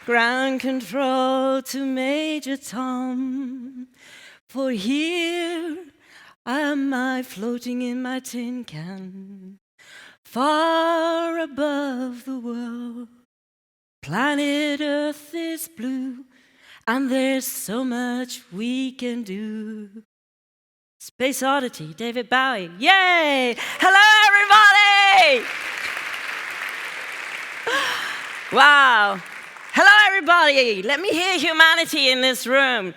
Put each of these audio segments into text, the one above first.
Ground control to Major Tom. For here am I floating in my tin can, far above the world. Planet Earth is blue, and there's so much we can do. Space Oddity, David Bowie. Yay! Hello, everybody! Wow. Hello, everybody. Let me hear humanity in this room.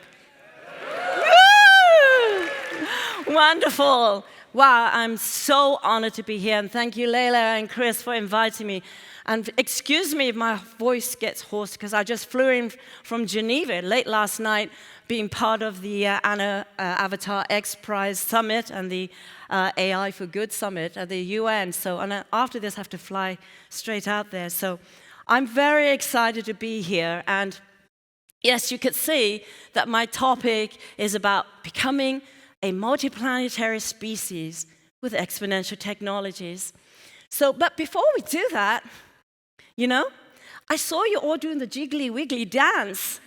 Woo! Wonderful. Wow, I'm so honored to be here. And thank you, Leila and Chris, for inviting me. And excuse me if my voice gets hoarse, because I just flew in from Geneva late last night, being part of the Avatar X Prize Summit and the AI for Good Summit at the UN. And after this, I have to fly straight out there. So I'm very excited to be here. And yes, you could see that my topic is about becoming a multiplanetary species with exponential technologies. But before we do that, I saw you all doing the jiggly wiggly dance.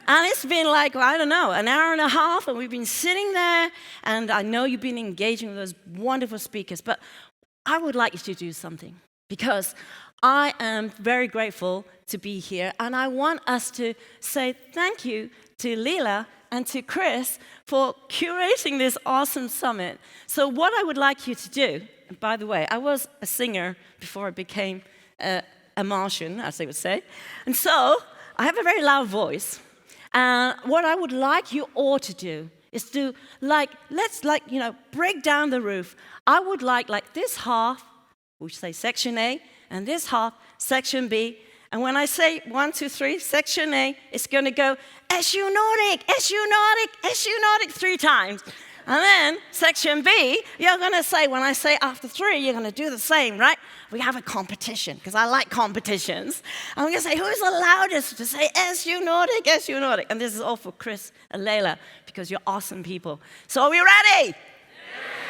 And it's been like, I don't know, an hour and a half, and we've been sitting there, and I know you've been engaging with those wonderful speakers, but I would like you to do something, because I am very grateful to be here, and I want us to say thank you to Leila and to Chris for curating this awesome summit. So what I would like you to do, and by the way, I was a singer before I became a Martian, as they would say, and so I have a very loud voice. And what I would like you all to do is to, let's break down the roof. I would like this half, we say section A, and this half, section B. And when I say 1, 2, 3, section A, it's going to go SU Nordic, SU Nordic, SU Nordic 3 times. And then section B, you're going to say, when I say after 3, you're going to do the same, right? We have a competition, because I like competitions. I'm going to say, who's the loudest to say SU Nordic, SU Nordic? And this is all for Chris and Leila, because you're awesome people. So are we ready?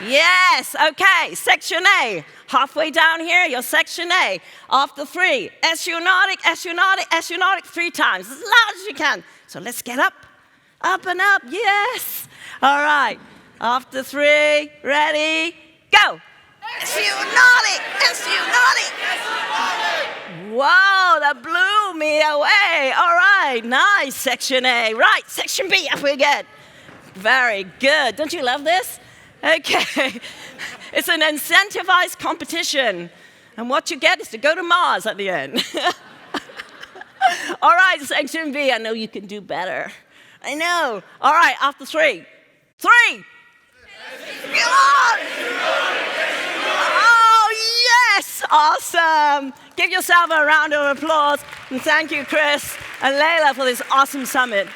Yes, okay, section A. Halfway down here, your section A. After 3, SU Nordic, SU Nordic, SU Nordic 3 times, as loud as you can. So let's get up and up, yes. All right, after 3, ready, go. SU Nordic, SU Nordic. Wow, that blew me away. All right, nice, section A. Right, section B, up we get. Very good. Don't you love this? Okay, it's an incentivized competition, and what you get is to go to Mars at the end. All right, section B, I know you can do better. I know. All right, after 3. 3! Come on! Oh, yes! Awesome! Give yourself a round of applause, and thank you, Chris and Leila, for this awesome summit.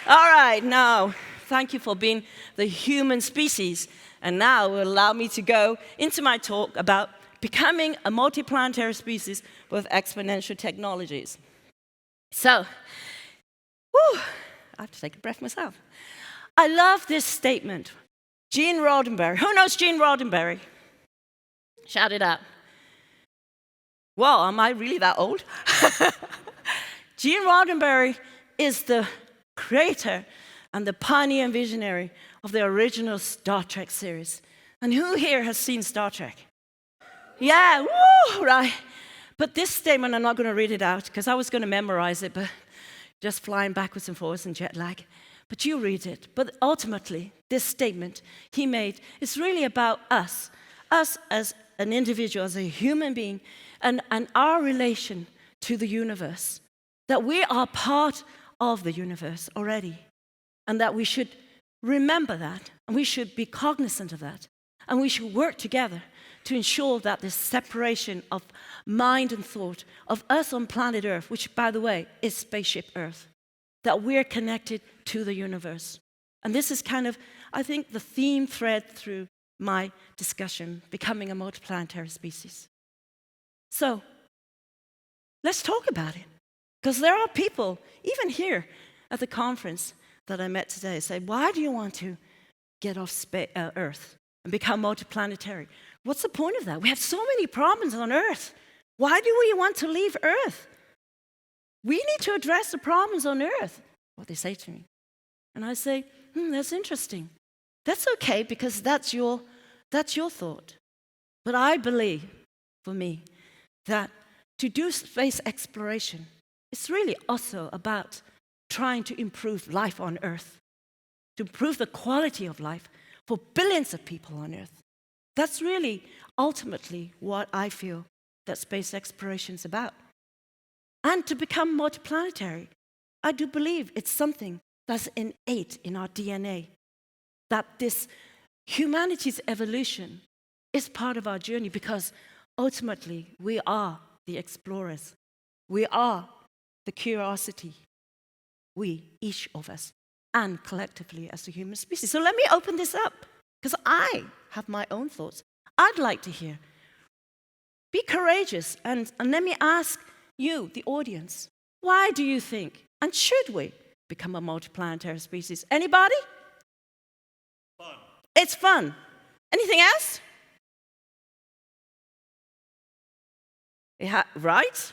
All right, now, thank you for being the human species, and now will allow me to go into my talk about becoming a multiplanetary species with exponential technologies. So, I have to take a breath myself. I love this statement. Gene Roddenberry. Who knows Gene Roddenberry? Shout it out. Whoa, am I really that old? Gene Roddenberry is the creator and the pioneer and visionary of the original Star Trek series. And who here has seen Star Trek? Yeah, woo, right. But this statement, I'm not going to read it out, because I was going to memorize it, but just flying backwards and forwards and jet lag. But you read it. But ultimately, this statement he made is really about us as an individual, as a human being, and our relation to the universe. That we are part of the universe already. And that we should remember that, and we should be cognizant of that, and we should work together to ensure that this separation of mind and thought of us on planet Earth, which, by the way, is spaceship Earth, that we're connected to the universe. And this is kind of, I think, the theme thread through my discussion, becoming a multiplanetary species. So, let's talk about it. Because there are people, even here at the conference, that I met today say, why do you want to get off Earth and become multiplanetary? What's the point of that? We have so many problems on Earth. Why do we want to leave Earth? we need to address the problems on Earth, what they say to me. And I say, that's interesting. That's okay, because that's your thought. But I believe, for me, that to do space exploration, it's really also about trying to improve life on Earth, to improve the quality of life for billions of people on Earth. That's really ultimately what I feel that space exploration is about. And to become multiplanetary, I do believe it's something that's innate in our DNA, that this humanity's evolution is part of our journey, because ultimately we are the explorers. We are the curiosity. We, each of us, and collectively as a human species. So let me open this up, because I have my own thoughts. I'd like to hear. Be courageous, and let me ask you, the audience, why do you think, and should we, become a multiplanetary species? Anybody? Fun. It's fun. Anything else? Right?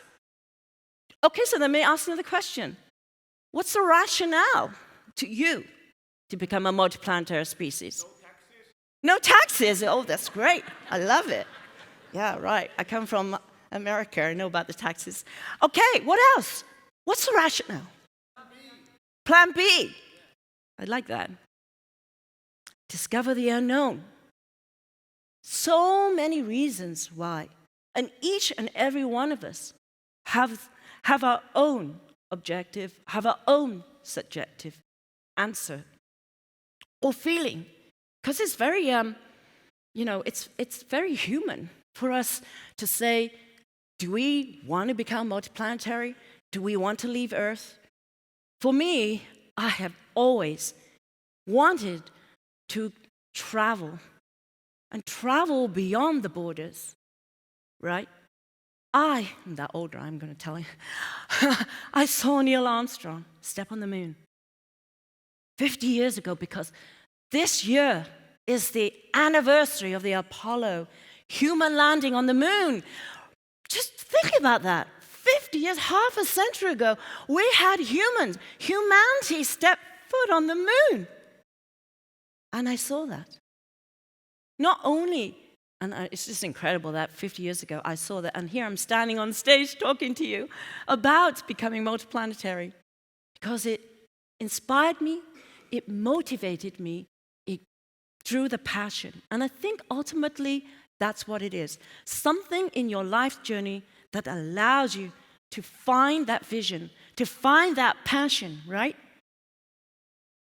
Okay, so let me ask another question. What's the rationale to you to become a multiplanetary species? No taxes. No taxes. Oh, that's great. I love it. Yeah, right. I come from America. I know about the taxes. Okay, what else? What's the rationale? Plan B. I like that. Discover the unknown. So many reasons why. And each and every one of us have our own objective, have our own subjective answer or feeling. Because it's very, it's very human for us to say, do we want to become multiplanetary? Do we want to leave Earth? For me, I have always wanted to travel and travel beyond the borders, right? I'm that older, I'm going to tell you. I saw Neil Armstrong step on the moon 50 years ago, because this year is the anniversary of the Apollo human landing on the moon. Just think about that. 50 years, half a century ago, we had humanity step foot on the moon. And I saw that. Not only, and it's just incredible that 50 years ago I saw that, and here I'm standing on stage talking to you about becoming multiplanetary, because it inspired me, it motivated me, it drew the passion. And I think ultimately that's what it is. Something in your life journey that allows you to find that vision, to find that passion, right?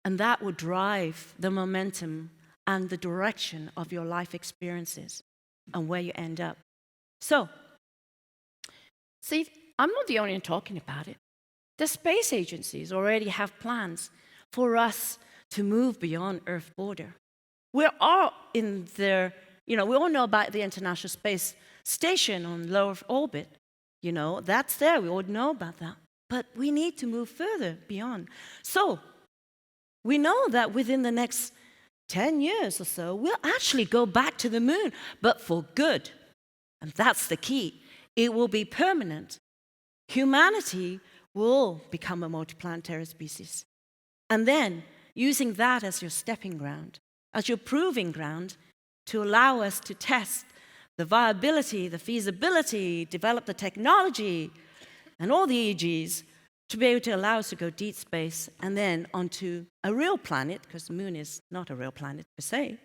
And that will drive the momentum and the direction of your life experiences and where you end up. So, see, I'm not the only one talking about it. The space agencies already have plans for us to move beyond Earth's border. We're all in their, we all know about the International Space Station on low Earth orbit. That's there. We all know about that. But we need to move further beyond. So, we know that within the next 10 years or so, we'll actually go back to the moon, but for good. And that's the key. It will be permanent. Humanity will become a multiplanetary species. And then, using that as your stepping ground, as your proving ground, to allow us to test the viability, the feasibility, develop the technology, and all the EGs, to be able to allow us to go deep space and then onto a real planet, because the moon is not a real planet per se,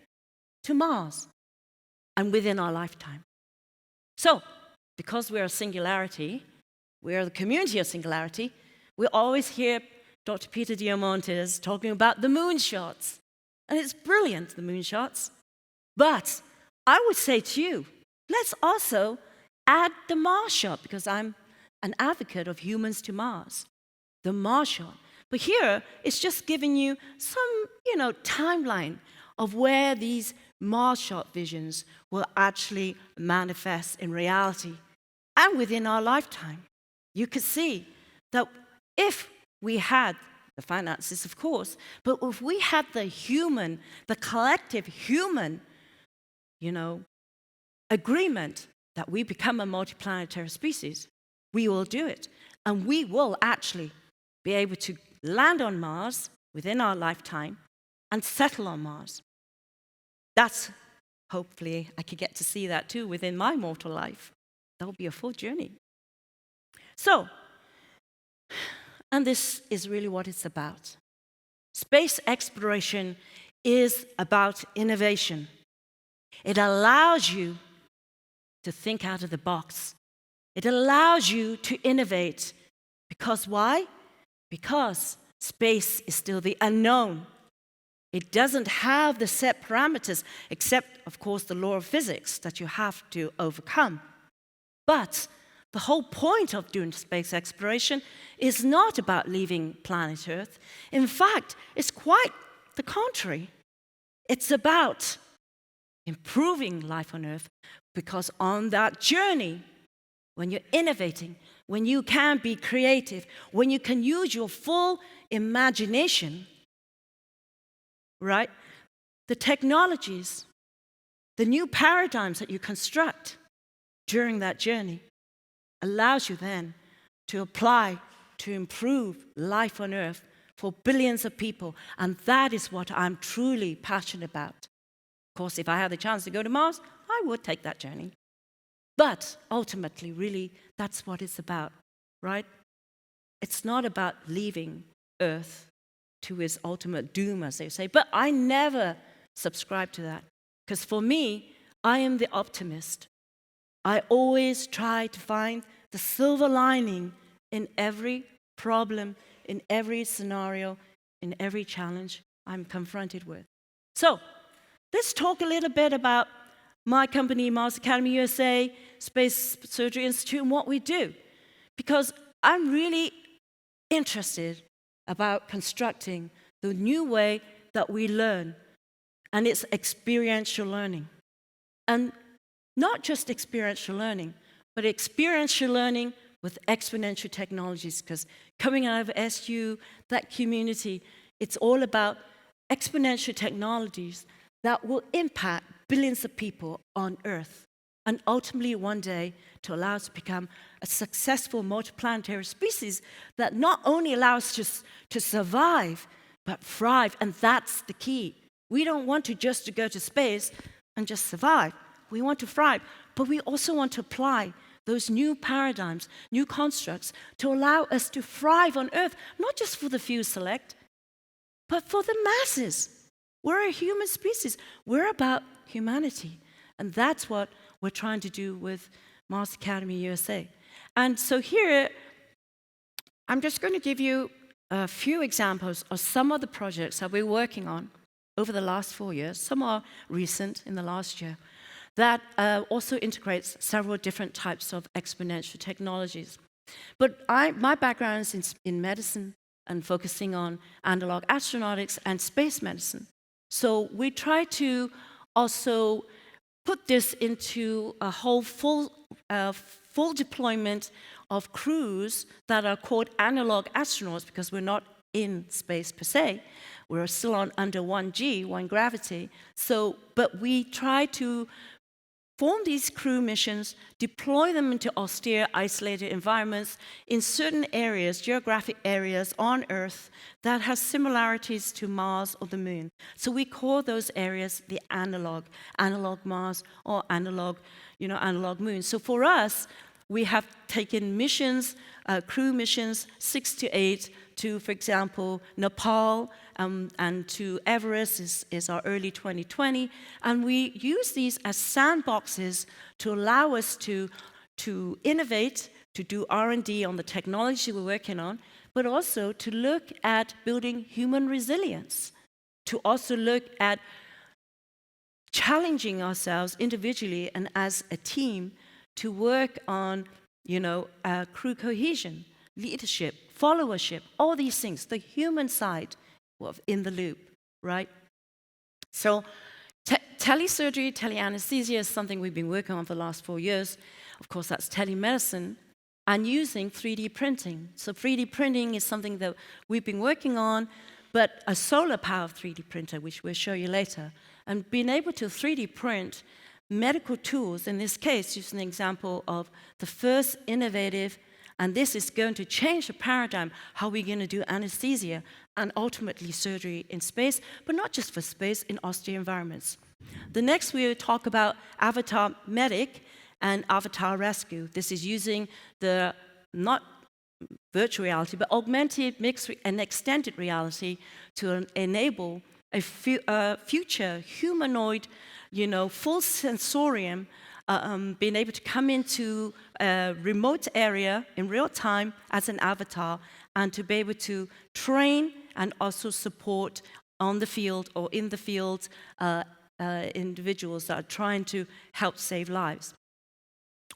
to Mars, and within our lifetime. So, because we're a singularity, we're the community of singularity, we always hear Dr. Peter Diamandis talking about the moonshots. And it's brilliant, the moonshots. But I would say to you, let's also add the Mars shot, because I'm an advocate of humans to Mars. The Mars shot. But here, it's just giving you some, timeline of where these Mars shot visions will actually manifest in reality and within our lifetime. You could see that if we had the finances, of course, but if we had the collective human, agreement that we become a multiplanetary species, we will do it. And we will actually be able to land on Mars within our lifetime and settle on Mars. That's, hopefully, I could get to see that too within my mortal life. That'll be a full journey. So, and this is really what it's about. Space exploration is about innovation. It allows you to think out of the box. It allows you to innovate. Because why? Because space is still the unknown. It doesn't have the set parameters, except, of course, the law of physics that you have to overcome. But the whole point of doing space exploration is not about leaving planet Earth. In fact, it's quite the contrary. It's about improving life on Earth, because on that journey, when you're innovating, when you can be creative, when you can use your full imagination, right? The technologies, the new paradigms that you construct during that journey allows you then to apply to improve life on Earth for billions of people. And that is what I'm truly passionate about. Of course, if I had the chance to go to Mars, I would take that journey. But ultimately, really, that's what it's about, right? It's not about leaving Earth to its ultimate doom, as they say. But I never subscribe to that. Because for me, I am the optimist. I always try to find the silver lining in every problem, in every scenario, in every challenge I'm confronted with. So, let's talk a little bit about my company, Mars Academy USA, Space Surgery Institute, and what we do. Because I'm really interested about constructing the new way that we learn, and it's experiential learning. And not just experiential learning, but experiential learning with exponential technologies, because coming out of SU, that community, it's all about exponential technologies that will impact billions of people on Earth, and ultimately one day to allow us to become a successful multiplanetary species that not only allows us to survive, but thrive, and that's the key. We don't want to just go to space and just survive. We want to thrive, but we also want to apply those new paradigms, new constructs, to allow us to thrive on Earth, not just for the few select, but for the masses. We're a human species. We're about humanity. And that's what we're trying to do with Mars Academy USA. And so here, I'm just going to give you a few examples of some of the projects that we're working on over the last 4 years. Some are recent in the last year, that also integrates several different types of exponential technologies. But my background is in medicine and focusing on analog astronautics and space medicine. So we try to also put this into a whole full deployment of crews that are called analog astronauts, because we're not in space per se. We're still under 1G, 1 gravity. So, but we try to form these crew missions, deploy them into austere, isolated environments in certain areas, geographic areas on Earth that have similarities to Mars or the Moon. So we call those areas the analog Mars or analog Moon. So for us, we have taken missions, crew missions, 6 to 8 to, for example, Nepal, and to Everest is our early 2020. And we use these as sandboxes to allow us to innovate, to do R&D on the technology we're working on, but also to look at building human resilience, to also look at challenging ourselves individually and as a team to work on, crew cohesion, leadership, followership, all these things, the human side in the loop, right? So telesurgery, teleanesthesia is something we've been working on for the last 4 years. Of course, that's telemedicine and using 3D printing. So 3D printing is something that we've been working on, but a solar-powered 3D printer, which we'll show you later, and being able to 3D print medical tools, in this case, just an example of the first innovative And this is going to change the paradigm, how we're going to do anesthesia and ultimately surgery in space, but not just for space, in austere environments. The next, we will talk about Avatar Medic and Avatar Rescue. This is using the, not virtual reality, but augmented, mixed, and extended reality to enable a future humanoid, full sensorium, being able to come into a remote area in real time as an avatar, and to be able to train and also support on the field or in the field individuals that are trying to help save lives.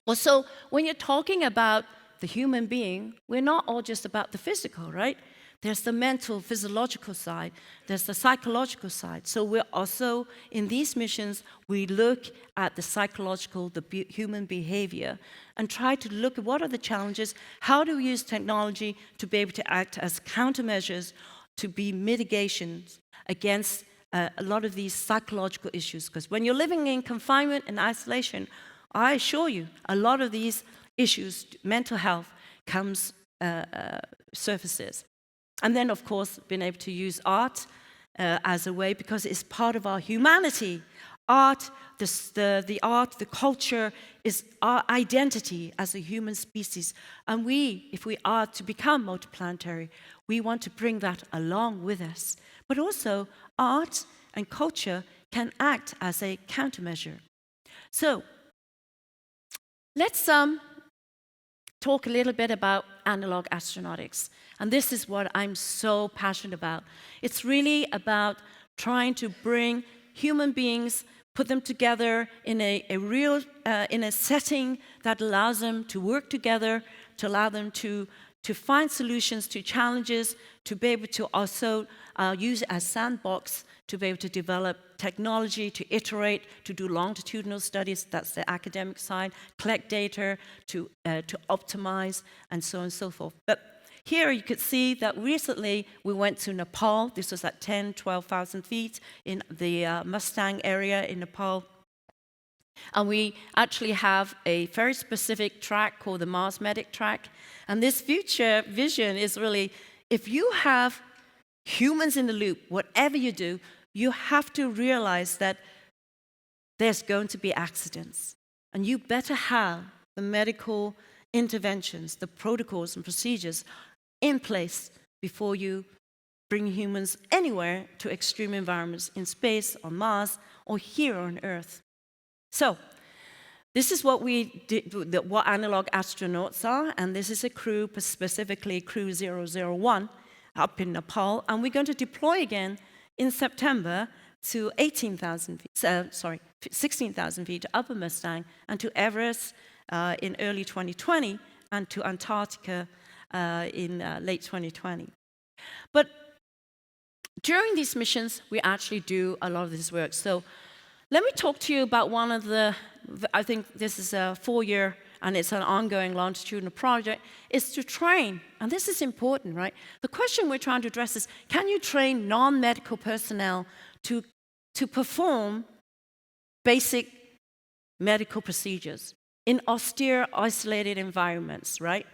Also, when you're talking about the human being, we're not all just about the physical, right? There's the mental, physiological side. There's the psychological side. So we're also, in these missions, we look at the psychological, the human behavior, and try to look at what are the challenges, how do we use technology to be able to act as countermeasures, to be mitigations against a lot of these psychological issues. Because when you're living in confinement and isolation, I assure you, a lot of these issues, mental health, comes surfaces. And then, of course, being able to use art as a way, because it's part of our humanity. Art, the art, the culture is our identity as a human species. And we, if we are to become multiplanetary, we want to bring that along with us. But also, art and culture can act as a countermeasure. So, let's talk a little bit about analog astronautics. And this is what I'm so passionate about. It's really about trying to bring human beings, put them together in a real, in a setting that allows them to work together, to allow them to find solutions to challenges, to be able to also use it as sandbox, to be able to develop technology, to iterate, to do longitudinal studies, that's the academic side, collect data, to optimize, and so on and so forth. But here you could see that recently we went to Nepal. This was at 10,000, 12,000 feet in the Mustang area in Nepal. And we actually have a very specific track called the Mars Medic track. And this future vision is really, if you have humans in the loop, whatever you do, you have to realize that there's going to be accidents. And you better have the medical interventions, the protocols and procedures in place before you bring humans anywhere to extreme environments in space, on Mars, or here on Earth. So, this is what we did, what analog astronauts are, and this is a crew, specifically crew 001, up in Nepal, and we're going to deploy again in September to 16,000 feet to Upper Mustang, and to Everest in early 2020, and to Antarctica in late 2020. But during these missions, we actually do a lot of this work. So let me talk to you about one of the, I think this is a 4-year, and it's an ongoing longitudinal project, is to train. And this is important, right? The question we're trying to address is, can you train non-medical personnel to perform basic medical procedures in austere, isolated environments, right?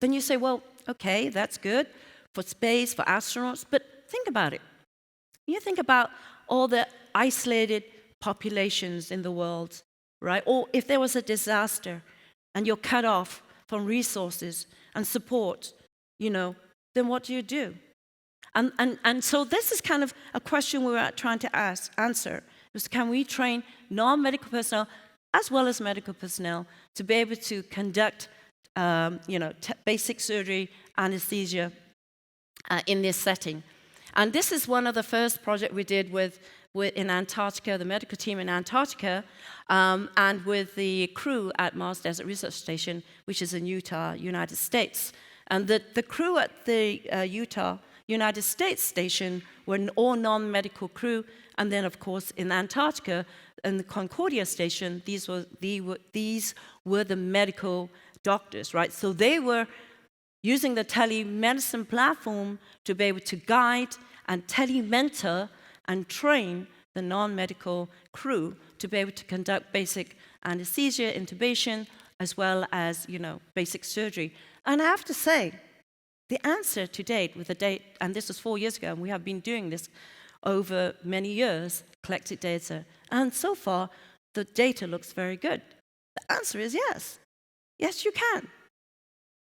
Then you say, well, okay, that's good for space, for astronauts, but think about it. You think about all the isolated populations in the world, right? Or if there was a disaster and you're cut off from resources and support, then what do you do? And so this is kind of a question we were trying to answer, is can we train non-medical personnel as well as medical personnel to be able to conduct basic surgery, anesthesia in this setting. And this is one of the first projects we did in Antarctica, the medical team in Antarctica, and with the crew at Mars Desert Research Station, which is in Utah, United States. And the crew at the Utah, United States station were all non-medical crew. And then, of course, in Antarctica, in the Concordia station, these were the medical doctors, right? So they were using the telemedicine platform to be able to guide and telementor and train the non-medical crew to be able to conduct basic anesthesia, intubation, as well as, basic surgery. And I have to say, the answer to date, and this was 4 years ago, and we have been doing this over many years, collected data, and so far, the data looks very good. The answer is yes. Yes, you can.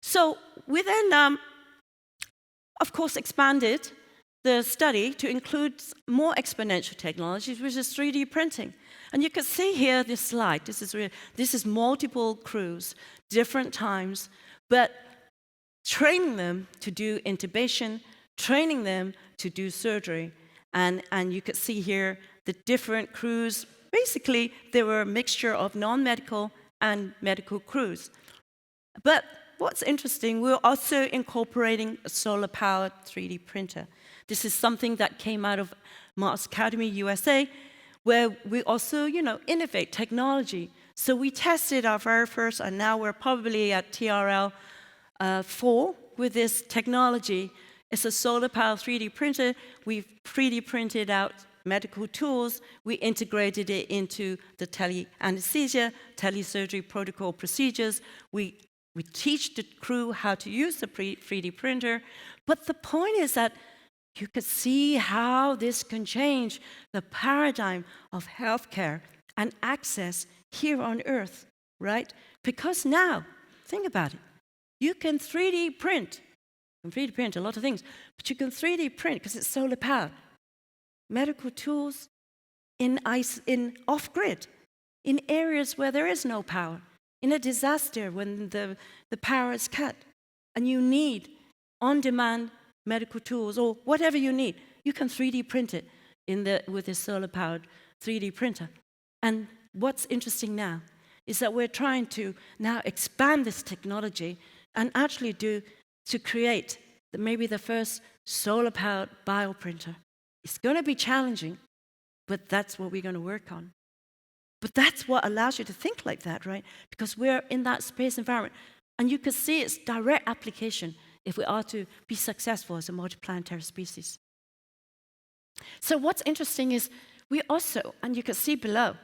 So we then, of course, expanded the study to include more exponential technologies, which is 3D printing. And you can see here this slide. This is multiple crews, different times, but training them to do intubation, training them to do surgery. And you could see here the different crews. Basically, they were a mixture of non-medical and medical crews. But what's interesting, we're also incorporating a solar-powered 3D printer. This is something that came out of Mars Academy, USA, where we also, innovate technology. So we tested our very first, and now we're probably at TRL 4 with this technology. It's a solar-powered 3D printer. We've 3D printed out medical tools. We integrated it into the tele-anesthesia, telesurgery protocol procedures. We teach the crew how to use the 3D printer. But the point is that you could see how this can change the paradigm of healthcare and access here on Earth, right? Because now, think about it. You can 3D print. You can 3D print a lot of things, but you can 3D print, because it's solar powered, medical tools in off-grid, in areas where there is no power, in a disaster when the power is cut, and you need on-demand medical tools or whatever you need. You can 3D print it with a solar-powered 3D printer. And what's interesting now is that we're trying to now expand this technology and actually to create maybe the first solar-powered bioprinter. It's going to be challenging, but that's what we're going to work on. But that's what allows you to think like that, right? Because we're in that space environment. And you can see its direct application if we are to be successful as a multiplanetary species. So what's interesting is we also, and you can see below,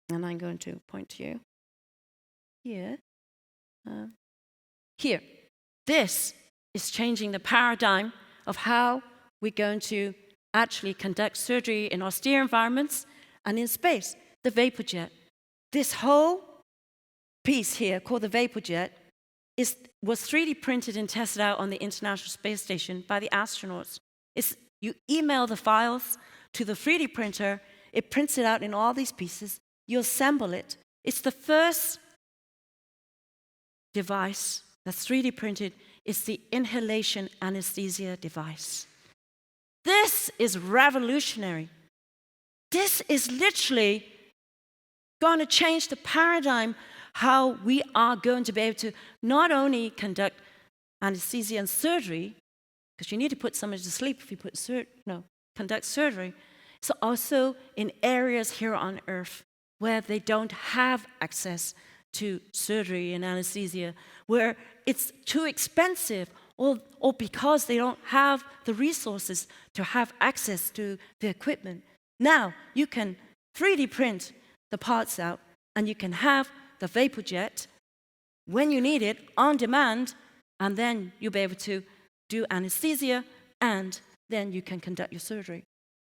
and I'm going to point to you here. Here, this is changing the paradigm of how we're going to actually conduct surgery in austere environments and in space, the Vapour Jet. This whole piece here, called the Vapour Jet, was 3D printed and tested out on the International Space Station by the astronauts. You email the files to the 3D printer, it prints it out in all these pieces, you assemble it. It's the first device that's 3D printed. It's the inhalation anesthesia device. This is revolutionary. This is literally going to change the paradigm how we are going to be able to not only conduct anesthesia and surgery, because you need to put somebody to sleep if you conduct surgery, so also in areas here on Earth where they don't have access to surgery and anesthesia, where it's too expensive, or because they don't have the resources to have access to the equipment. Now you can 3D print the parts out, and you can have the Vapour Jet when you need it on demand, and then you'll be able to do anesthesia, and then you can conduct your surgery.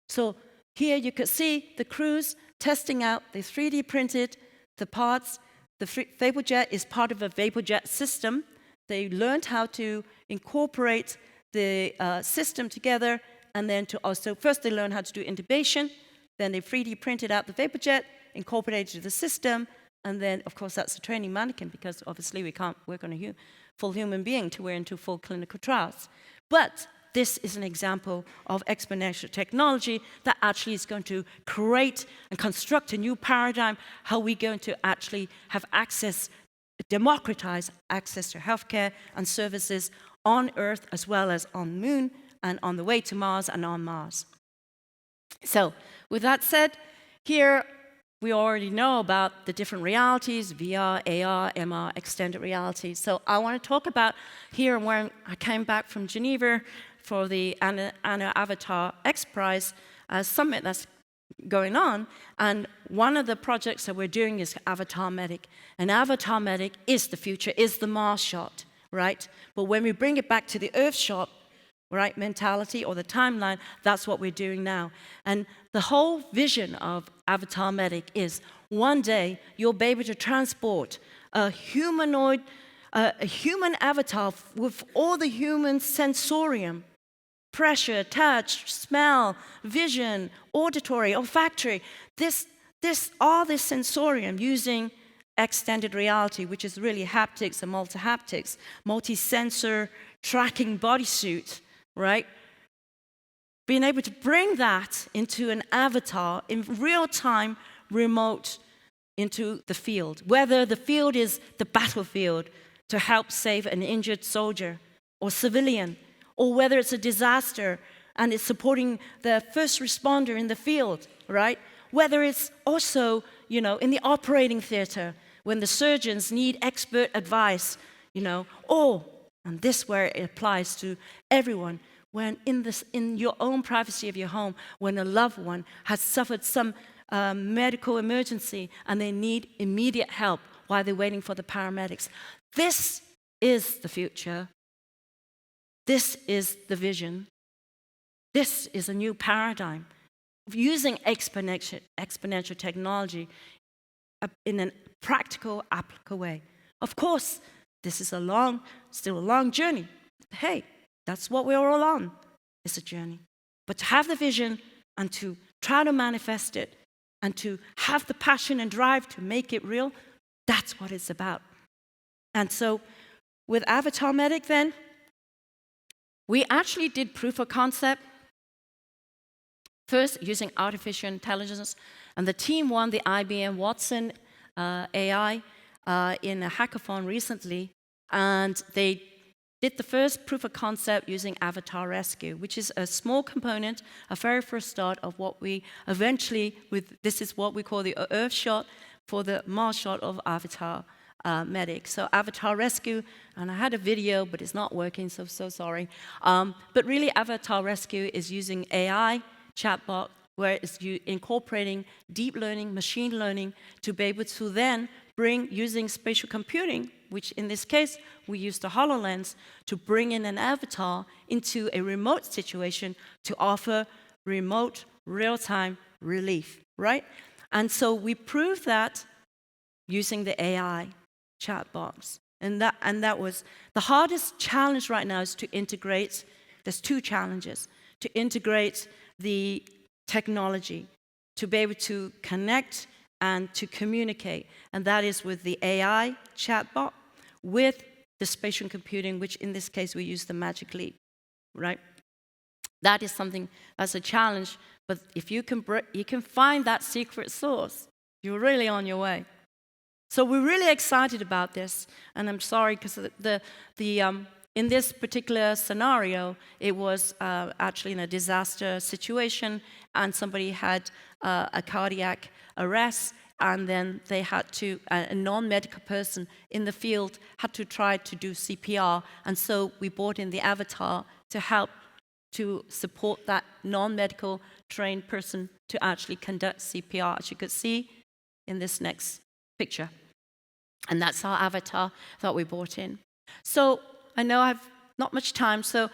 So here you could see the crews testing out. They 3D printed the parts. The Vapour Jet is part of a Vapour Jet system. They learned how to incorporate the system together, and then first they learned how to do intubation, then they 3D printed out the Vapour Jet, incorporated the system, and then, of course, that's a training mannequin, because obviously we can't work on a full human being till we're into full clinical trials. But this is an example of exponential technology that actually is going to create and construct a new paradigm, how we're going to actually have access, democratize access to healthcare and services on Earth as well as on the Moon and on the way to Mars and on Mars. So with that said, here we already know about the different realities, VR, AR, MR, extended reality. So I want to talk about here when I came back from Geneva for the Anna Avatar X Prize summit that's going on. And one of the projects that we're doing is Avatar Medic. And Avatar Medic is the future, is the Mars shot. right? But when we bring it back to the Earth shot, right, mentality or the timeline, that's what we're doing now. And the whole vision of Avatar Medic is one day you'll be able to transport a humanoid, a human avatar with all the human sensorium, pressure, touch, smell, vision, auditory, olfactory, all this sensorium using extended reality, which is really haptics and multi-haptics, multi-sensor tracking bodysuit, right? Being able to bring that into an avatar in real time, remote, into the field. Whether the field is the battlefield to help save an injured soldier or civilian, or whether it's a disaster and it's supporting the first responder in the field, right? Whether it's also, in the operating theater when the surgeons need expert advice, or, and this where it applies to everyone, when in your own privacy of your home, when a loved one has suffered some medical emergency and they need immediate help while they're waiting for the paramedics. This is the future. This is the vision. This is a new paradigm of using exponential technology in a practical, applicable way. Of course, this is still a long journey. Hey, that's what we're all on. It's a journey. But to have the vision and to try to manifest it and to have the passion and drive to make it real, that's what it's about. And so with Avatar Medic then, we actually did proof of concept, first using artificial intelligence, and the team won the IBM Watson AI in a hackathon recently, and they did the first proof of concept using Avatar Rescue, which is a small component, a very first start of what we eventually, this is what we call the Earth shot for the Mars shot of Avatar Medic. So Avatar Rescue, and I had a video, but it's not working, so sorry. But really, Avatar Rescue is using AI chatbot, where it's incorporating deep learning, machine learning, to be able to then bring, using spatial computing, which in this case, we used the HoloLens, to bring in an avatar into a remote situation to offer remote, real-time relief, right? And so we proved that using the AI chatbots. And that was the hardest challenge right now is to integrate, there's two challenges, to integrate the technology, to be able to connect and to communicate. And that is with the AI chatbot, with the spatial computing, which in this case we use the Magic Leap, right? That is something that's a challenge, but if you can find that secret sauce, you're really on your way. So we're really excited about this, and I'm sorry because in this particular scenario, it was actually in a disaster situation, and somebody had a cardiac arrest, and then they had to, a non-medical person in the field had to try to do CPR, and so we brought in the avatar to help to support that non-medical trained person to actually conduct CPR, as you could see in this next picture. And that's our avatar that we brought in. So I know I have not much time, so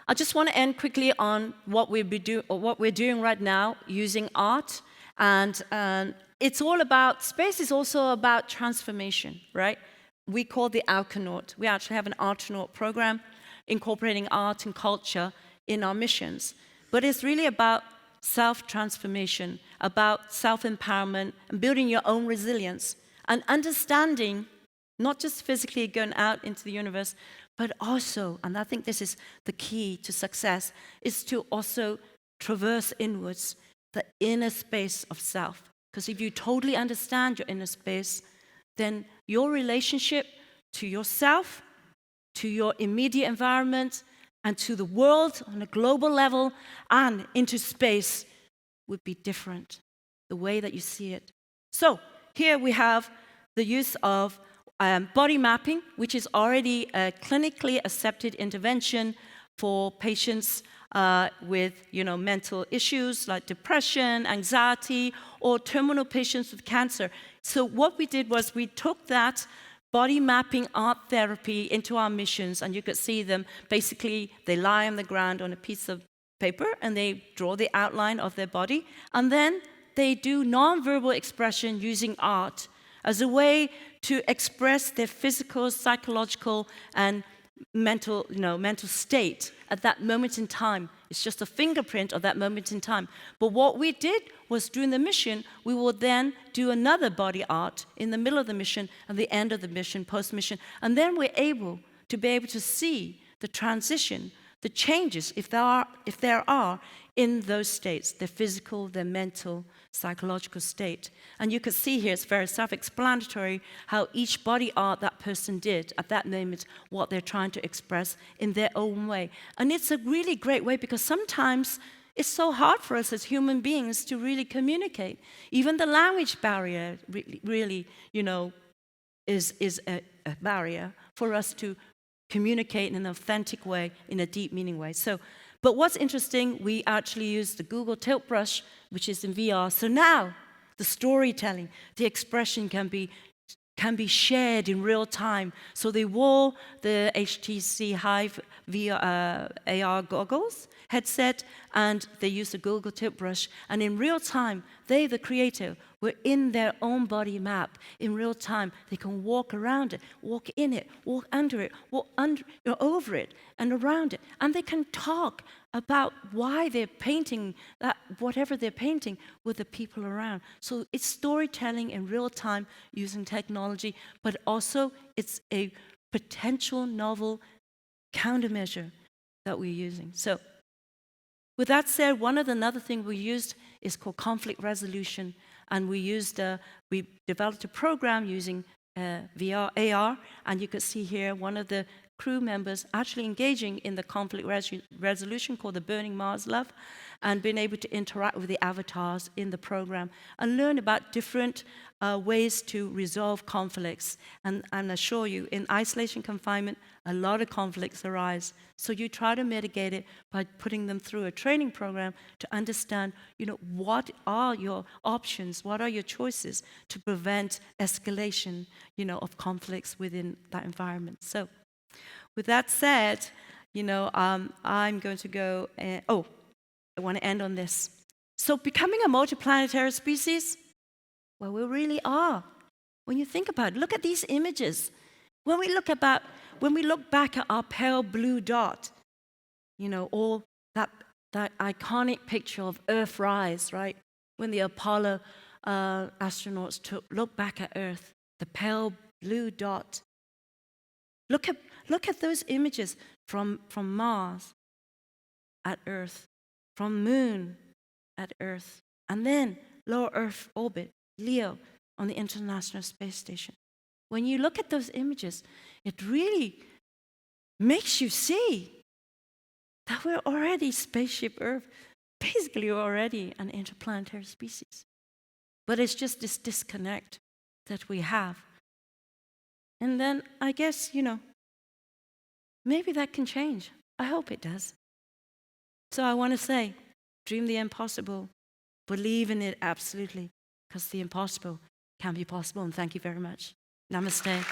I just want to end quickly on what we're doing right now using art. And it's all about, space is also about transformation, right? We call the Alkanaut. We actually have an Artonaut program incorporating art and culture in our missions. But it's really about self-transformation, about self-empowerment, and building your own resilience, and understanding, not just physically going out into the universe, but also, and I think this is the key to success, is to also traverse inwards, the inner space of self. Because if you totally understand your inner space, then your relationship to yourself, to your immediate environment, and to the world on a global level, and into space would be different, the way that you see it. So here we have the use of body mapping, which is already a clinically accepted intervention for patients with mental issues like depression, anxiety, or terminal patients with cancer. So what we did was we took that body mapping art therapy into our missions, and you could see them. Basically, they lie on the ground on a piece of paper, and they draw the outline of their body, and then they do nonverbal expression using art as a way to express their physical, psychological, and mental state at that moment in time. It's just a fingerprint of that moment in time. But what we did was, during the mission, we will then do another body art in the middle of the mission and the end of the mission, post-mission. And then we're able to see the transition, the changes, if there are in those states, their physical, their mental, psychological state. And you can see here, it's very self-explanatory how each body art that person did at that moment, what they're trying to express in their own way. And it's a really great way, because sometimes it's so hard for us as human beings to really communicate. Even the language barrier really is a barrier for us to communicate in an authentic way, in a deep meaning way. But what's interesting, we actually use the Google Tilt Brush, which is in VR. So now the storytelling, the expression can be shared in real time. So they wore the HTC Hive VR, AR goggles headset, and they used the Google Tilt Brush. And in real time, they, the creator, were in their own body map. In real time, they can walk around it, walk in it, walk under it, over it, and around it. And they can talk about why they're painting that, whatever they're painting, with the people around. So it's storytelling in real time using technology, but also it's a potential novel countermeasure that we're using. So with that said, another thing we used is called conflict resolution, and we developed a program using VR, AR, and you could see here one of the crew members actually engaging in the conflict resolution called the Burning Mars Love, and being able to interact with the avatars in the program and learn about different ways to resolve conflicts. And I assure you, in isolation confinement, a lot of conflicts arise. So you try to mitigate it by putting them through a training program to understand, what are your options, what are your choices to prevent escalation, of conflicts within that environment. So with that said, I'm going to go, I want to end on this. So becoming a multiplanetary species, well, we really are. When you think about it, look at these images. When we look back at our pale blue dot, or that iconic picture of Earthrise, right? When the Apollo astronauts look back at Earth, the pale blue dot. Look at those images from Mars at Earth, from Moon at Earth, and then low Earth orbit, LEO, on the International Space Station. When you look at those images, it really makes you see that we're already spaceship Earth. Basically, we're already an interplanetary species. But it's just this disconnect that we have. And then I guess, maybe that can change. I hope it does. So I want to say, dream the impossible. Believe in it absolutely, because the impossible can be possible. And thank you very much. Namaste.